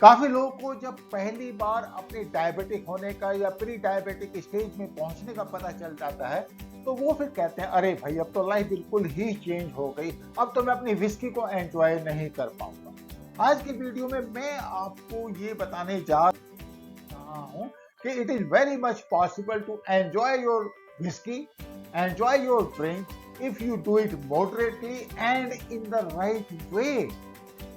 काफी लोगों को जब पहली बार अपने डायबिटिक होने का या प्री डायबिटिक स्टेज में पहुंचने का पता चल जाता है, तो वो फिर कहते हैं अरे भाई अब तो लाइफ बिल्कुल ही चेंज हो गई, अब तो मैं अपनी विस्की को एंजॉय नहीं कर पाऊंगा। आज की वीडियो में मैं आपको ये बताने जा रहा हूं कि it is very much possible to enjoy your whisky, enjoy your drink if you do it moderately and in the right way.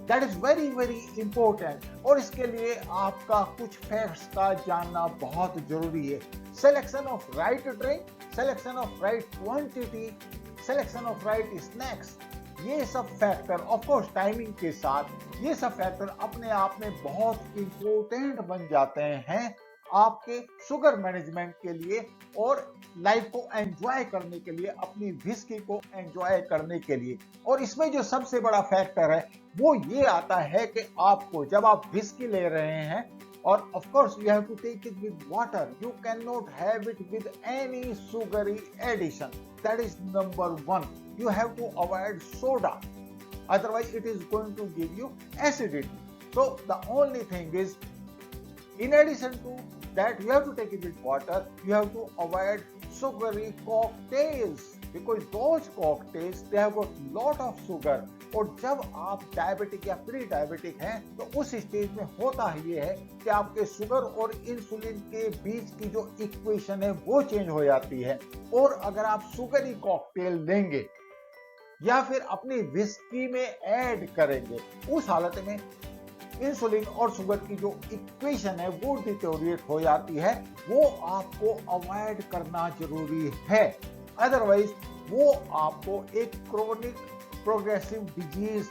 That is very very important. और इसके लिए आपका कुछ फैक्ट्स का जानना बहुत जरूरी है। Selection of right drink, selection of right quantity, selection of right snacks, ये सब फैक्टर ऑफ कोर्स टाइमिंग के साथ ये सब फैक्टर अपने आप में बहुत इंपॉर्टेंट बन जाते हैं आपके शुगर मैनेजमेंट के लिए और लाइफ को एंजॉय करने के लिए, अपनी विस्की को एंजॉय करने के लिए। और इसमें जो सबसे बड़ा फैक्टर है वो ये आता है कि आपको जब आप विस्की ले रहे हैं, और of course you have to take it with water, you can not have it with any sugary addition. That is number one. You have to avoid soda, otherwise it is going to give you acidity. So the only thing is, in addition to that, you have to take it with water, you have to avoid sugary cocktails because those cocktails they have got lot of sugar। और जब आप diabetic या pre diabetic हैं तो उस stage में होता ये है कि आपके शुगर और इंसुलिन के बीच की जो इक्वेशन है वो चेंज हो जाती है। और अगर आप सुगरी कॉकटेल लेंगे या फिर अपनी विस्की में ऐड करेंगे, उस हालत में इंसुलिन और शुगर की जो इक्वेशन है वो डिटोरिएट हो जाती है। वो आपको अवॉइड करना जरूरी है, अदरवाइज वो आपको एक क्रोनिक प्रोग्रेसिव डिजीज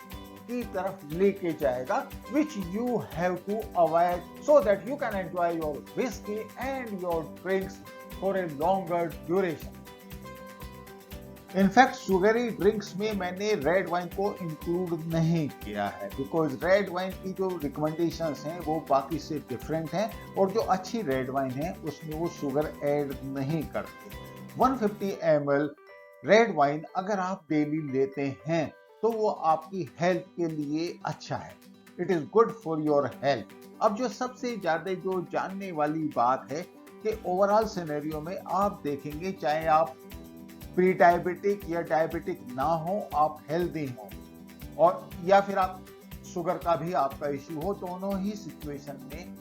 की तरफ लेके जाएगा, which you have to avoid so that you can enjoy your whisky and your drinks for a longer duration. In fact sugary drinks में मैंने रेड वाइन को इंक्लूड नहीं किया है बिकॉज रेड वाइन की जो रिकमेंडेशंस हैं वो बाकी से डिफरेंट हैं, और जो अच्छी रेड वाइन है उसमें वो शुगर ऐड नहीं करते। 150 ml रेड वाइन अगर आप डेली लेते हैं तो वो आपकी हेल्थ के लिए अच्छा है, it is good for your health. अब जो सबसे ज्यादा जो जानने वाली बात है कि ओवरऑल सिनेरियो में आप देखेंगे, चाहे आप प्री डायबिटिक या डायबिटिक ना हो, आप हेल्दी हो और या फिर आप शुगर का भी आपका इश्यू हो, दोनों ही सिचुएशन में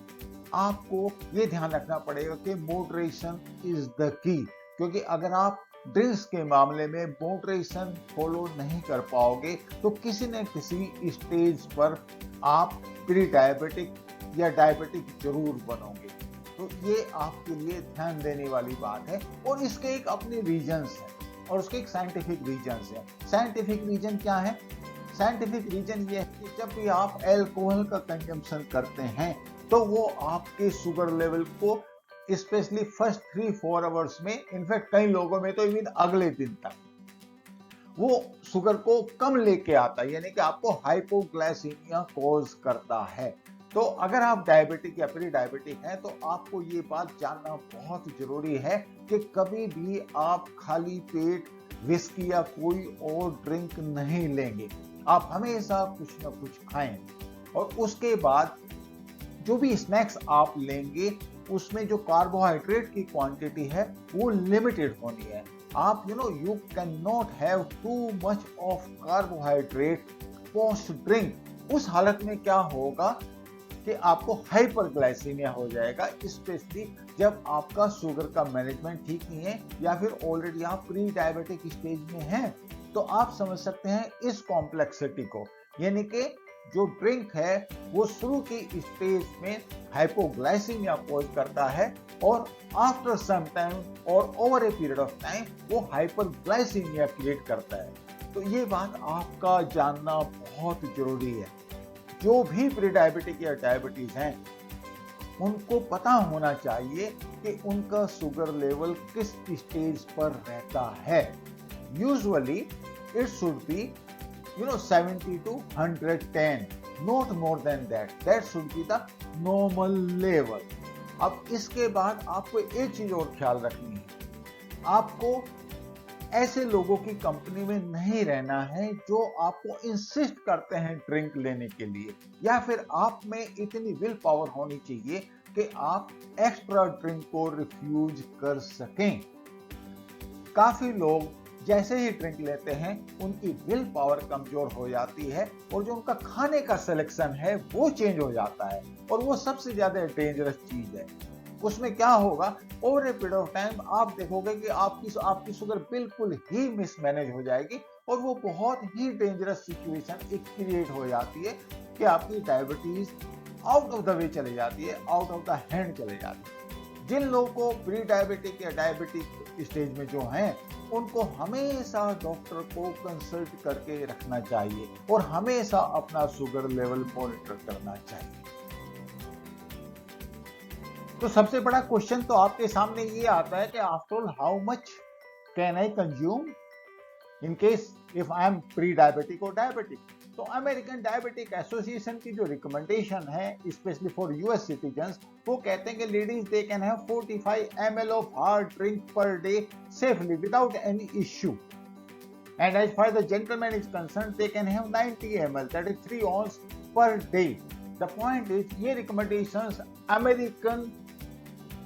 आपको ये ध्यान रखना पड़ेगा कि मॉडरेशन इज द की। क्योंकि अगर आप ड्रिंक्स के मामले में मॉडरेशन फॉलो नहीं कर पाओगे तो किसी न किसी स्टेज पर आप प्री डायबिटिक या डायबिटिक जरूर बनोगे। तो ये आपके लिए ध्यान देने वाली बात है। और इसके एक अपने रीजंस हैं और उसके एक साइंटिफिक रीजंस है। साइंटिफिक रीजन क्या है? साइंटिफिक रीजन ये है कि जब भी आप अल्कोहल का कंजम्पशन करते हैं तो वो आपके शुगर लेवल को स्पेशली फर्स्ट 3-4 आवर्स में, इनफैक्ट कई लोगों में तो इवन अगले दिन तक वो शुगर को कम लेके आता है, यानी कि आपको हाइपोग्लाइसीमिया कॉज करता है। तो अगर आप डायबिटिक या प्री डायबिटिक हैं तो आपको ये बात जानना बहुत जरूरी है कि कभी भी आप खाली पेट विस्की या कोई और ड्रिंक नहीं लेंगे। आप हमेशा कुछ ना कुछ खाएं और उसके बाद जो भी स्नैक्स आप लेंगे उसमें जो कार्बोहाइड्रेट की क्वांटिटी है वो लिमिटेड होनी है। आप you can not have too much of carbohydrate post drink. उस हालत में क्या होगा कि आपको हाइपरग्लाइसीमिया हो जाएगा, स्पेशली जब आपका शुगर का मैनेजमेंट ठीक नहीं है या फिर ऑलरेडी आप प्री डायबिटिक स्टेज में हैं। तो आप समझ सकते हैं इस कॉम्प्लेक्सिटी को, यानी कि जो ड्रिंक है वो शुरू की स्टेज में हाइपोग्लाइसीमिया कॉज करता है और आफ्टर सम टाइम और over a period of time वो हाइपरग्लाइसीमिया क्रिएट करता है। तो ये बात आपका जानना बहुत जरूरी है। जो भी प्री डायबिटिक या डायबिटीज हैं उनको पता होना चाहिए कि उनका शुगर लेवल किस स्टेज पर रहता है। Usually it should be 70 to 110, not more than that. That should be the normal level. अब इसके बाद आपको एक चीज और ख्याल रखनी है, आपको ऐसे लोगों की कंपनी में नहीं रहना है जो आपको इंसिस्ट करते हैं ड्रिंक लेने के लिए, या फिर आप में इतनी विल पावर होनी चाहिए कि आप एक्स्ट्रा ड्रिंक को रिफ्यूज कर सकें। काफी लोग जैसे ही ड्रिंक लेते हैं उनकी विल पावर कमजोर हो जाती है और जो उनका खाने का सिलेक्शन है वो चेंज हो जाता है, और वो सबसे ज्यादा डेंजरस चीज है। उसमें क्या होगा, over a period of time आप देखोगे कि आपकी शुगर बिल्कुल ही मिसमैनेज हो जाएगी और वो बहुत ही डेंजरस सिचुएशन एक क्रिएट हो जाती है कि आपकी diabetes out of the way चले जाती है, आउट ऑफ द हैंड चले जाती है। जिन लोगों को प्री डायबिटिक या डायबिटिक स्टेज में जो हैं, उनको हमेशा डॉक्टर को कंसल्ट करके रखना चाहिए और हमेशा अपना शुगर लेवल मॉनिटर करना चाहिए। तो सबसे बड़ा क्वेश्चन तो आपके सामने ये आता है कि after all how much can I consume in case if I am pre diabetic और डायबिटिक। तो अमेरिकन डायबिटिक एसोसिएशन की जो रिकमेंडेशन है स्पेशली फॉर यूएस सिटीजन्स, वो कहते हैं कि ladies they can have 45 ml of hard drink per day safely without any issue, and as far the gentleman is concern they can have 90 ml, that is 3 ounce per day. The point is ये recommendations American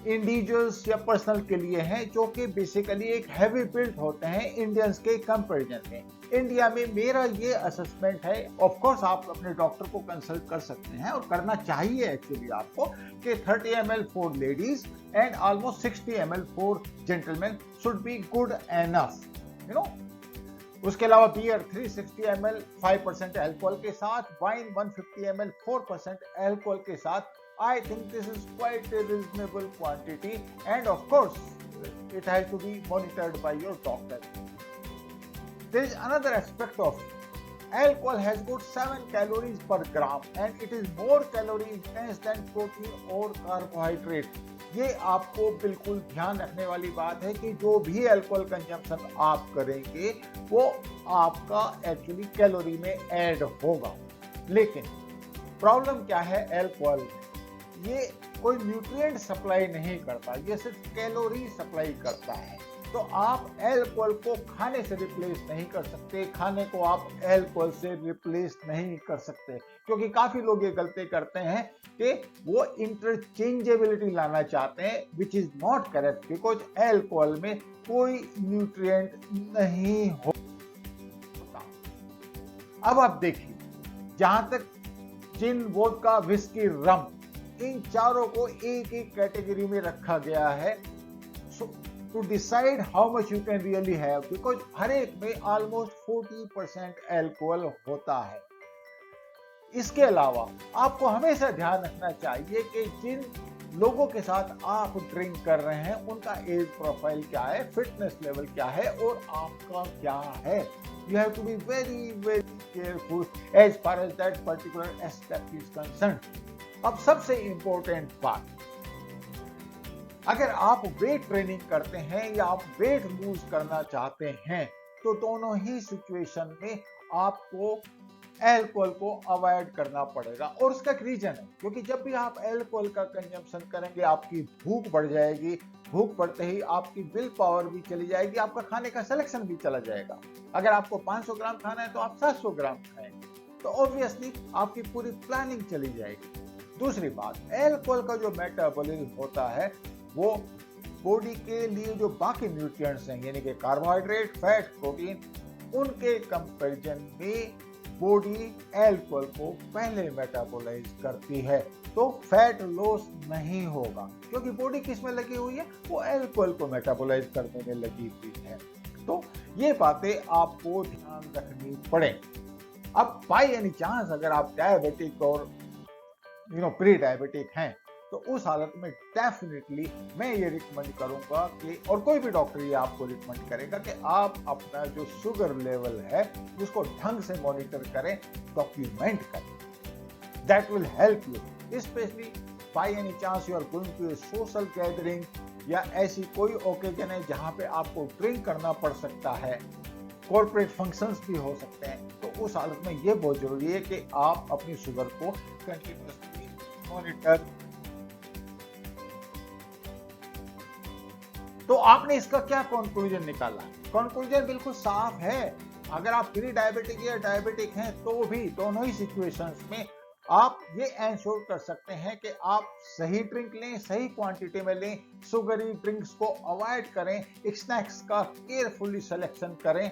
individuals या personal के लिए हैं जो कि basically एक heavy built होते हैं इंडियंस के कंपैरिजन में। इंडिया में मेरा ये असेसमेंट है, ऑफ कोर्स आप अपने डॉक्टर को कंसल्ट कर सकते हैं और करना चाहिए एक्चुअली आपको, कि 30 ml for ladies and almost 60 ml for gentleman should be good enough, you know. उसके अलावा बियर 360 ml 5% अल्कोहल के साथ, वाइन 150 ml 4% अल्कोहल के साथ, I think this is quite a reasonable quantity, and of course it has to be monitored by your doctor. There is another aspect of it. Alcohol has got 7 calories per gram and it is more calorie dense than protein or carbohydrate. ये आपको बिल्कुल ध्यान रखने वाली बात है कि जो भी अल्कोहल कंजम्पशन आप करेंगे वो आपका एक्चुअली कैलोरी में ऐड होगा। लेकिन प्रॉब्लम क्या है अल्कोहल, ये कोई न्यूट्रिएंट सप्लाई नहीं करता, ये सिर्फ कैलोरी सप्लाई करता है। तो आप अल्कोहल को खाने से रिप्लेस नहीं कर सकते, खाने को आप अल्कोहल से रिप्लेस नहीं कर सकते, क्योंकि काफी लोग ये गलती करते हैं कि वो इंटरचेंजेबिलिटी लाना चाहते हैं, which is not correct, because alcohol में कोई न्यूट्रिएंट नहीं होता। अब आप देखिए, जहां तक जिन, वोडका, विस्की, रम, इन चारों को एक एक कैटेगरी में रखा गया है to decide how much you can really have, because हर एक में ऑलमोस्ट 40% अल्कोहल होता है। इसके अलावा आपको हमेशा ध्यान रखना चाहिए कि जिन लोगों के साथ आप ड्रिंक कर रहे हैं उनका एज प्रोफाइल क्या है, फिटनेस लेवल क्या है और आपका क्या है। You have to be very very careful as far as that particular aspect is concern. अब सबसे इंपॉर्टेंट बात, अगर आप वेट ट्रेनिंग करते हैं या आप वेट लूज करना चाहते हैं तो दोनों ही सिचुएशन में आपको अल्कोहल को अवॉइड करना पड़ेगा। और उसका एक रीजन है, क्योंकि जब भी आप अल्कोहल का कंजम्पशन करेंगे आपकी भूख बढ़ जाएगी, भूख बढ़ते ही आपकी विल पावर भी चली जाएगी, आपका खाने का सिलेक्शन भी चला जाएगा। अगर आपको 500 ग्राम खाना है तो आप 700 ग्राम खाएंगे, तो ऑब्वियसली आपकी पूरी प्लानिंग चली जाएगी। दूसरी बात, अल्कोहल का जो मेटाबॉलिज्म होता है वो बॉडी के लिए जो बाकी न्यूट्रिएंट्स हैं, यानी कि कार्बोहाइड्रेट, फैट, प्रोटीन, उनके कंपैरिजन में बॉडी अल्कोहल को पहले मेटाबोलाइज करती है, तो फैट लॉस नहीं होगा, क्योंकि बॉडी किस में लगी हुई है, वो अल्कोहल को मेटाबोलाइज करने में लगी हुई है। तो ये बातें आपको ध्यान रखनी पड़े। अब बाय एनी चांस अगर आप डायबिटिक और प्री डायबिटिक हैं, तो उस हालत में डेफिनेटली मैं ये रिकमेंड करूंगा कि, और कोई भी डॉक्टर ये आपको रिकमेंड करेगा कि आप अपना जो शुगर लेवल है उसको ढंग से मॉनिटर करें, डॉक्यूमेंट करें। That will help you, specially by any chance you are going to a social gathering या ऐसी कोई ओकेजन है जहां पे आपको ड्रिंक करना पड़ सकता है, कॉर्पोरेट फंक्शंस भी हो सकते हैं, तो उस हालत में ये बहुत जरूरी है कि आप अपनी शुगर को कंटिन्यूअसली मॉनिटर। तो आपने इसका क्या कंक्लूजन निकाला? कंक्लूजन बिल्कुल साफ है। अगर आप प्री डायबिटिक या डायबिटिक हैं तो भी दोनों ही सिचुएशंस में आप ये एंश्योर कर सकते हैं कि आप सही ड्रिंक लें, सही क्वांटिटी में लें, शुगरी ड्रिंक्स को अवॉइड करें, स्नैक्स का केयरफुली सिलेक्शन करें।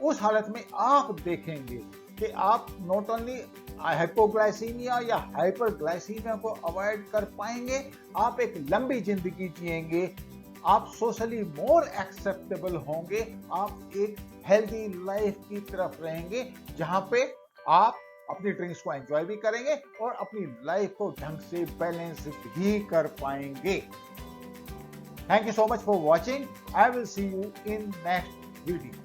उस हालत में आप देखेंगे कि आप नॉट ओनली हाइपोग्लाइसीमिया या हाइपरग्लाइसीमिया को अवॉइड कर पाएंगे, आप एक लंबी जिंदगी जिएंगे, आप सोशली मोर एक्सेप्टेबल होंगे, आप एक हेल्दी लाइफ की तरफ रहेंगे जहां पे आप अपनी ड्रिंक्स को एंजॉय भी करेंगे और अपनी लाइफ को ढंग से बैलेंस भी कर पाएंगे। Thank you so much for watching. I will see you in next video.